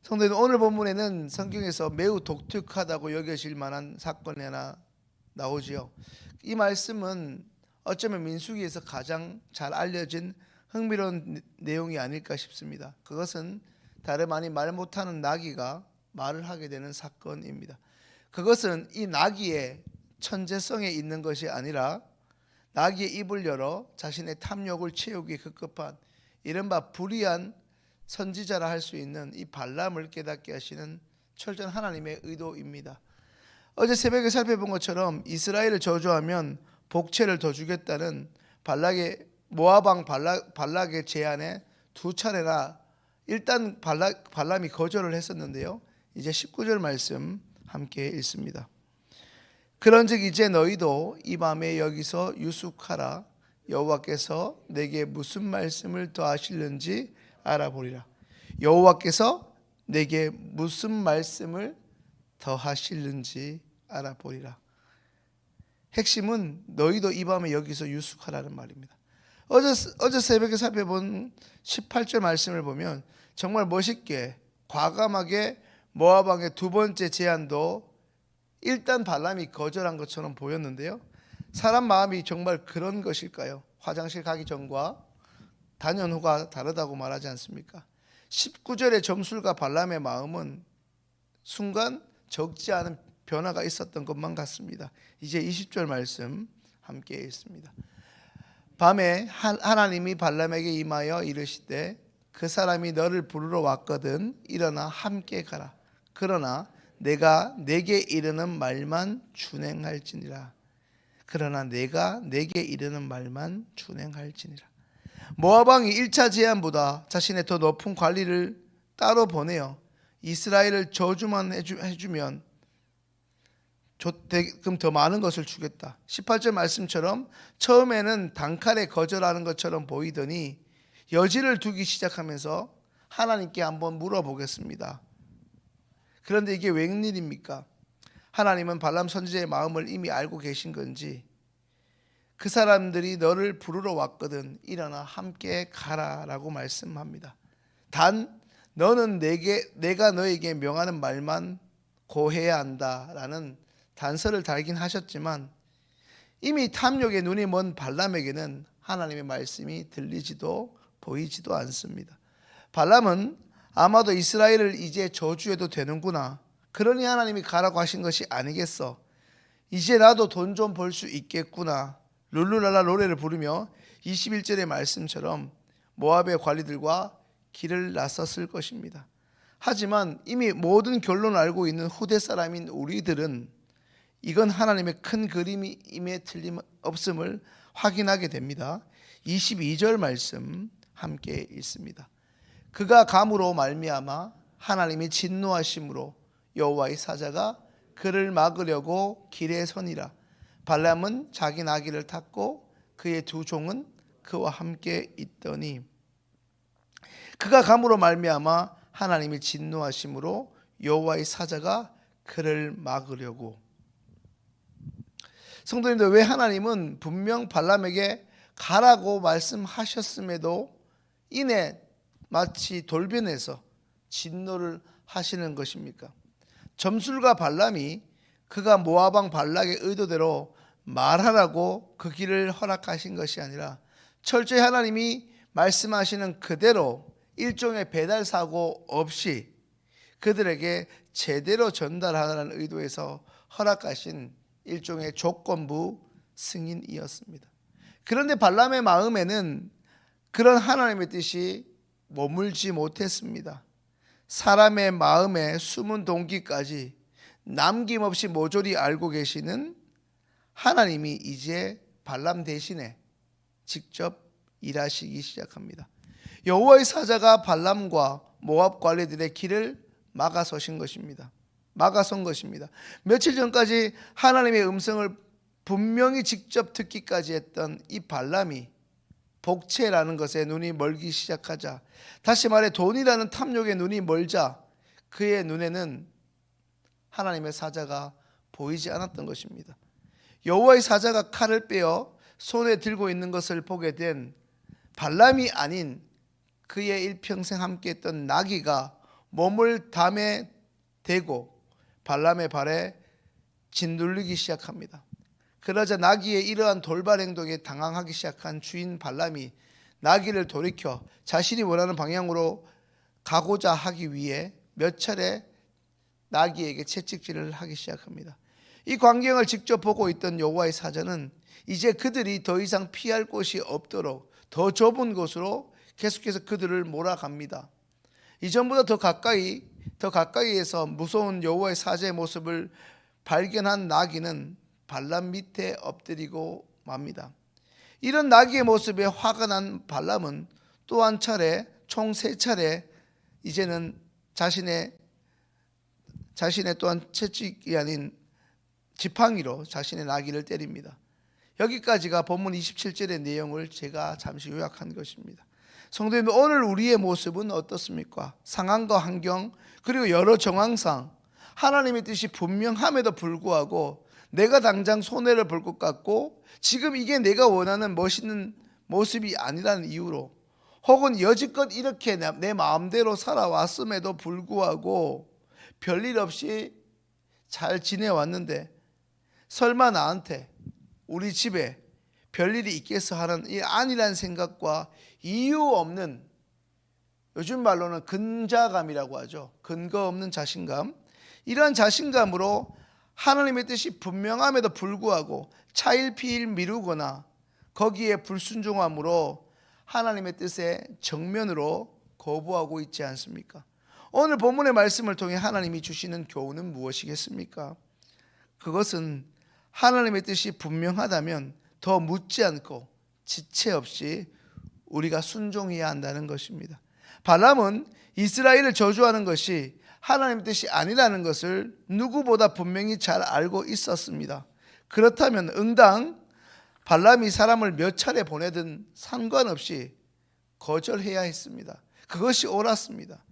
성도님, 오늘 본문에는 성경에서 매우 독특하다고 여겨질 만한 사건이 하나 나오지요. 이 말씀은 어쩌면 민수기에서 가장 잘 알려진 흥미로운 내용이 아닐까 싶습니다. 그것은 다름 아닌 말 못하는 나귀가 말을 하게 되는 사건입니다. 그것은 이 나귀의 천재성에 있는 것이 아니라 나귀의 입을 열어 자신의 탐욕을 채우기에 급급한 이른바 불의한 선지자라 할 수 있는 이 발람을 깨닫게 하시는 철저한 하나님의 의도입니다. 어제 새벽에 살펴본 것처럼 이스라엘을 저주하면 복채를 더 주겠다는 발락의 모압 왕 발락의 제안에 두 차례나 일단 발람이 거절을 했었는데요. 이제 19절 말씀 함께 읽습니다. 그런즉 이제 너희도 이 밤에 여기서 유숙하라. 여호와께서 내게 무슨 말씀을 더 하실는지 알아보리라. 여호와께서 내게 무슨 말씀을 더 하실는지 알아보리라. 핵심은 너희도 이 밤에 여기서 유숙하라는 말입니다. 어제 새벽에 살펴본 18절 말씀을 보면 정말 멋있게 과감하게 모압 왕의 두 번째 제안도 일단 발람이 거절한 것처럼 보였는데요. 사람 마음이 정말 그런 것일까요? 화장실 가기 전과 단연 후가 다르다고 말하지 않습니까? 19절의 점술가 발람의 마음은 순간 적지 않은 변화가 있었던 것만 같습니다. 이제 20절 말씀 함께 읽습니다. 밤에 하나님이 발람에게 임하여 이르시되 그 사람이 너를 부르러 왔거든 일어나 함께 가라. 그러나 내가 내게 이르는 말만 준행할지니라. 그러나 내가 내게 이르는 말만 준행할지니라. 모압 왕이 1차 제안보다 자신의 더 높은 관리를 따로 보내어 이스라엘을 저주만 해주면 그럼 더 많은 것을 주겠다. 18절 말씀처럼 처음에는 단칼에 거절하는 것처럼 보이더니 여지를 두기 시작하면서 하나님께 한번 물어보겠습니다. 그런데 이게 웬일입니까? 하나님은 발람 선지자의 마음을 이미 알고 계신 건지 그 사람들이 너를 부르러 왔거든 일어나 함께 가라라고 말씀합니다. 단 너는 내가 너에게 명하는 말만 고해야 한다라는 단서를 달긴 하셨지만 이미 탐욕의 눈이 먼 발람에게는 하나님의 말씀이 들리지도 보이지도 않습니다. 발람은 아마도 이스라엘을 이제 저주해도 되는구나, 그러니 하나님이 가라고 하신 것이 아니겠어, 이제 나도 돈 좀 벌 수 있겠구나, 룰루랄라 노래를 부르며 21절의 말씀처럼 모압의 관리들과 길을 나섰을 것입니다. 하지만 이미 모든 결론을 알고 있는 후대 사람인 우리들은 이건 하나님의 큰 그림임에 틀림없음을 확인하게 됩니다. 22절 말씀 함께 읽습니다. 그가 감으로 말미암아 하나님이 진노하심으로 여호와의 사자가 그를 막으려고 길에 서니라. 발람은 자기 나귀를 탔고 그의 두 종은 그와 함께 있더니 그가 감으로 말미암아 하나님이 진노하심으로 여호와의 사자가 그를 막으려고. 성도님들, 왜 하나님은 분명 발람에게 가라고 말씀하셨음에도 이내 마치 돌변해서 진노를 하시는 것입니까? 점술가 발람이 그가 모압 왕 발락의 의도대로 말하라고 그 길을 허락하신 것이 아니라 철저히 하나님이 말씀하시는 그대로 일종의 배달 사고 없이 그들에게 제대로 전달하라는 의도에서 허락하신 일종의 조건부 승인이었습니다. 그런데 발람의 마음에는 그런 하나님의 뜻이 머물지 못했습니다. 사람의 마음의 숨은 동기까지 남김없이 모조리 알고 계시는 하나님이 이제 발람 대신에 직접 일하시기 시작합니다. 여호와의 사자가 발람과 모압 관리들의 길을 막아선 것입니다. 며칠 전까지 하나님의 음성을 분명히 직접 듣기까지 했던 이 발람이 복채라는 것에 눈이 멀기 시작하자, 다시 말해 돈이라는 탐욕의 눈이 멀자 그의 눈에는 하나님의 사자가 보이지 않았던 것입니다. 여호와의 사자가 칼을 빼어 손에 들고 있는 것을 보게 된 발람이 아닌 그의 일평생 함께했던 나귀가 몸을 담에 대고 발람의 발에 짓눌리기 시작합니다. 그러자 나귀의 이러한 돌발 행동에 당황하기 시작한 주인 발람이 나귀를 돌이켜 자신이 원하는 방향으로 가고자 하기 위해 몇 차례 나귀에게 채찍질을 하기 시작합니다. 이 광경을 직접 보고 있던 여호와의 사자는 이제 그들이 더 이상 피할 곳이 없도록 더 좁은 곳으로 계속해서 그들을 몰아갑니다. 이전보다 더 가까이에서 무서운 여호와의 사자의 모습을 발견한 나귀는 발람 밑에 엎드리고 맙니다. 이런 나귀의 모습에 화가 난 발람은 또 한 차례, 총 3차례 이제는 자신의 또한 채찍이 아닌 지팡이로 자신의 나귀를 때립니다. 여기까지가 본문 27절의 내용을 제가 잠시 요약한 것입니다. 성도님들, 오늘 우리의 모습은 어떻습니까? 상황과 환경 그리고 여러 정황상 하나님의 뜻이 분명함에도 불구하고 내가 당장 손해를 볼 것 같고 지금 이게 내가 원하는 멋있는 모습이 아니라는 이유로 혹은 여지껏 이렇게 내 마음대로 살아왔음에도 불구하고 별일 없이 잘 지내왔는데 설마 나한테 우리 집에 별일이 있겠어 하는 이 아니란 생각과 이유 없는, 요즘 말로는 근자감이라고 하죠. 근거 없는 자신감. 이런 자신감으로 하나님의 뜻이 분명함에도 불구하고 차일피일 미루거나 거기에 불순종함으로 하나님의 뜻에 정면으로 거부하고 있지 않습니까? 오늘 본문의 말씀을 통해 하나님이 주시는 교훈은 무엇이겠습니까? 그것은 하나님의 뜻이 분명하다면 더 묻지 않고 지체 없이 우리가 순종해야 한다는 것입니다. 발람은 이스라엘을 저주하는 것이 하나님의 뜻이 아니라는 것을 누구보다 분명히 잘 알고 있었습니다. 그렇다면 응당 발람이 사람을 몇 차례 보내든 상관없이 거절해야 했습니다. 그것이 옳았습니다.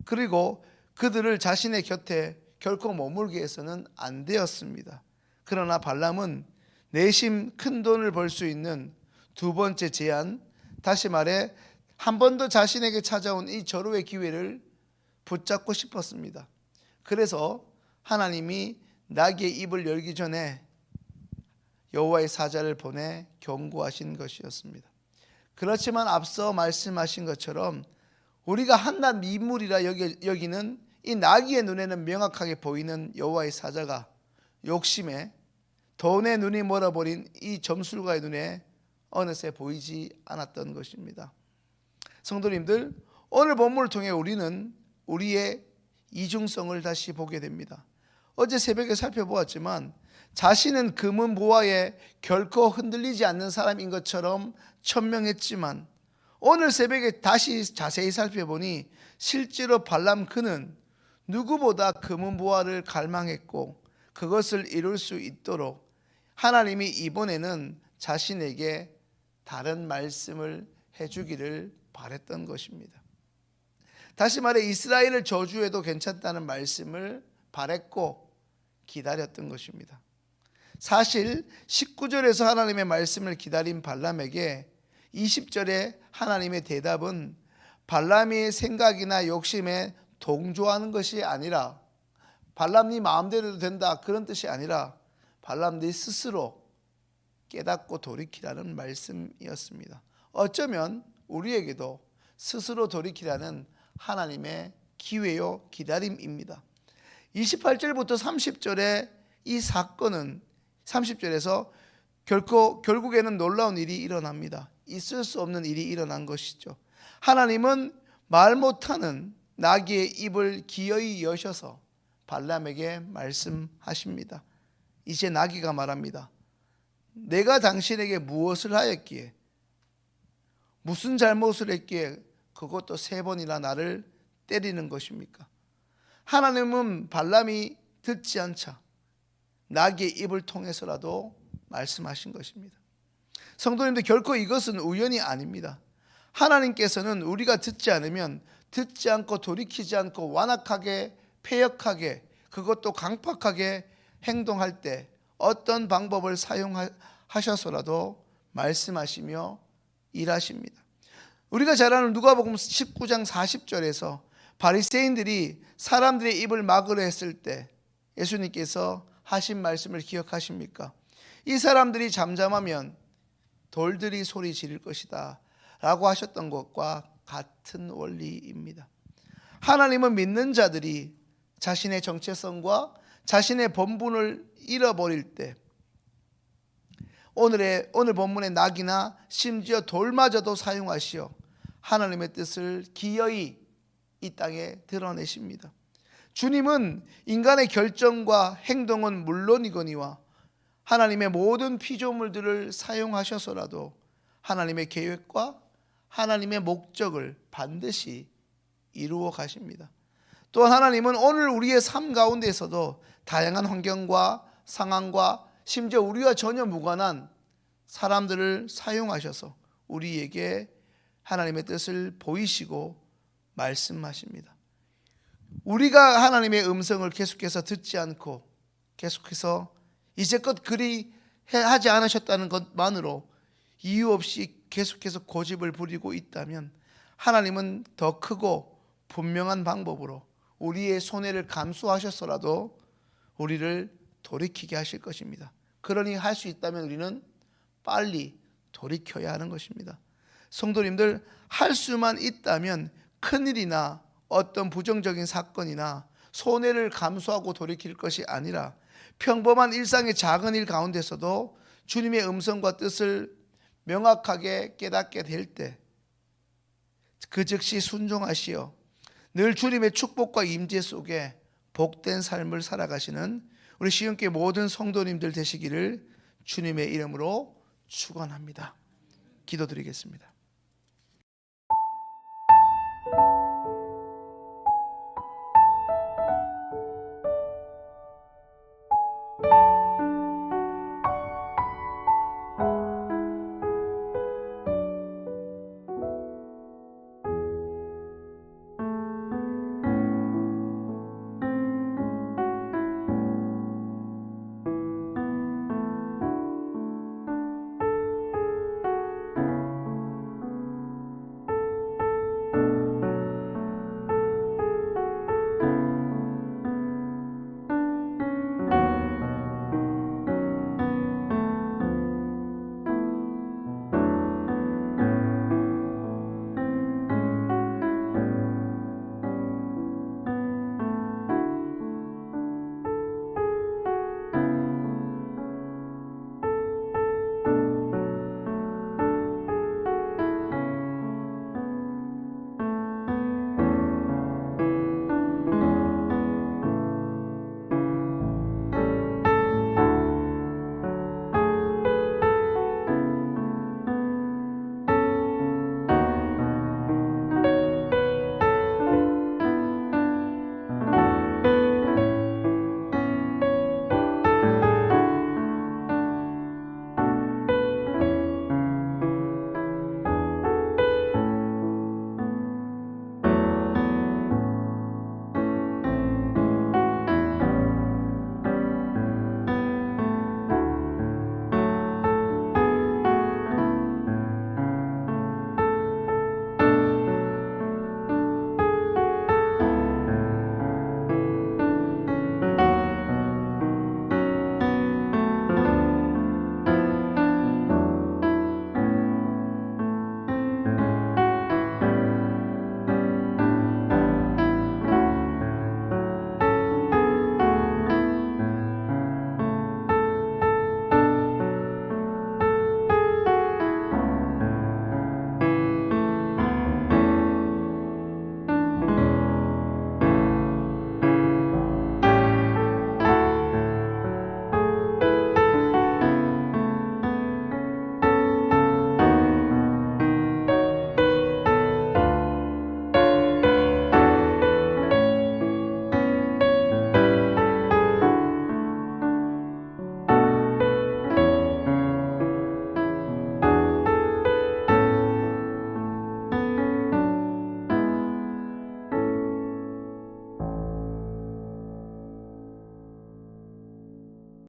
그리고 그들을 자신의 곁에 결코 머물게 해서는 안 되었습니다. 그러나 발람은 내심 큰 돈을 벌 수 있는 두 번째 제안, 다시 말해 한 번 더 자신에게 찾아온 이 절호의 기회를 붙잡고 싶었습니다. 그래서 하나님이 나귀의 입을 열기 전에 여호와의 사자를 보내 경고하신 것이었습니다. 그렇지만 앞서 말씀하신 것처럼 우리가 한낱 미물이라 여기는 이 나귀의 눈에는 명확하게 보이는 여호와의 사자가 욕심에 돈에 눈이 멀어버린 이 점술가의 눈에 어느새 보이지 않았던 것입니다. 성도님들, 오늘 본문을 통해 우리는 우리의 이중성을 다시 보게 됩니다. 어제 새벽에 살펴보았지만 자신은 금은 보화에 결코 흔들리지 않는 사람인 것처럼 천명했지만 오늘 새벽에 다시 자세히 살펴보니 실제로 발람 그는 누구보다 금은 보화를 갈망했고 그것을 이룰 수 있도록 하나님이 이번에는 자신에게 다른 말씀을 해주기를 바랬던 것입니다. 다시 말해 이스라엘을 저주해도 괜찮다는 말씀을 바랬고 기다렸던 것입니다. 사실 19절에서 하나님의 말씀을 기다린 발람에게 20절에 하나님의 대답은 발람의 생각이나 욕심에 동조하는 것이 아니라 발람 네 마음대로 해도 된다 그런 뜻이 아니라 발람 네 스스로 깨닫고 돌이키라는 말씀이었습니다. 어쩌면 우리에게도 스스로 돌이키라는 하나님의 기회요 기다림입니다. 28절부터 30절의 이 사건은 30절에서 결국에는 놀라운 일이 일어납니다. 있을 수 없는 일이 일어난 것이죠. 하나님은 말 못하는 나귀의 입을 기어이 여셔서 발람에게 말씀하십니다. 이제 나귀가 말합니다. 내가 당신에게 무엇을 하였기에 무슨 잘못을 했기에 그것도 3번이나 나를 때리는 것입니까? 하나님은 발람이 듣지 않자 나귀의 입을 통해서라도 말씀하신 것입니다. 성도님들, 결코 이것은 우연이 아닙니다. 하나님께서는 우리가 듣지 않으면 듣지 않고 돌이키지 않고 완악하게 패역하게 그것도 강팍하게 행동할 때 어떤 방법을 사용하셔서라도 말씀하시며 일하십니다. 우리가 잘 아는 누가복음 19장 40절에서 바리새인들이 사람들의 입을 막으려 했을 때 예수님께서 하신 말씀을 기억하십니까? 이 사람들이 잠잠하면 돌들이 소리 지를 것이다 라고 하셨던 것과 같은 원리입니다. 하나님은 믿는 자들이 자신의 정체성과 자신의 본분을 잃어버릴 때 오늘 본문의 낙이나 심지어 돌마저도 사용하시어 하나님의 뜻을 기어이 이 땅에 드러내십니다. 주님은 인간의 결정과 행동은 물론이거니와 하나님의 모든 피조물들을 사용하셔서라도 하나님의 계획과 하나님의 목적을 반드시 이루어 가십니다. 또한 하나님은 오늘 우리의 삶 가운데에서도 다양한 환경과 상황과 심지어 우리와 전혀 무관한 사람들을 사용하셔서 우리에게 하나님의 뜻을 보이시고 말씀하십니다. 우리가 하나님의 음성을 계속해서 듣지 않고 계속해서 이제껏 그리 하지 않으셨다는 것만으로 이유 없이 계속해서 고집을 부리고 있다면 하나님은 더 크고 분명한 방법으로 우리의 손해를 감수하셔서라도 우리를 돌이키게 하실 것입니다. 그러니 할 수 있다면 우리는 빨리 돌이켜야 하는 것입니다. 성도님들, 할 수만 있다면 큰일이나 어떤 부정적인 사건이나 손해를 감수하고 돌이킬 것이 아니라 평범한 일상의 작은 일 가운데서도 주님의 음성과 뜻을 명확하게 깨닫게 될 때 그 즉시 순종하시어 늘 주님의 축복과 임재 속에 복된 삶을 살아가시는 우리 시온교회 모든 성도님들 되시기를 주님의 이름으로 축원합니다. 기도드리겠습니다.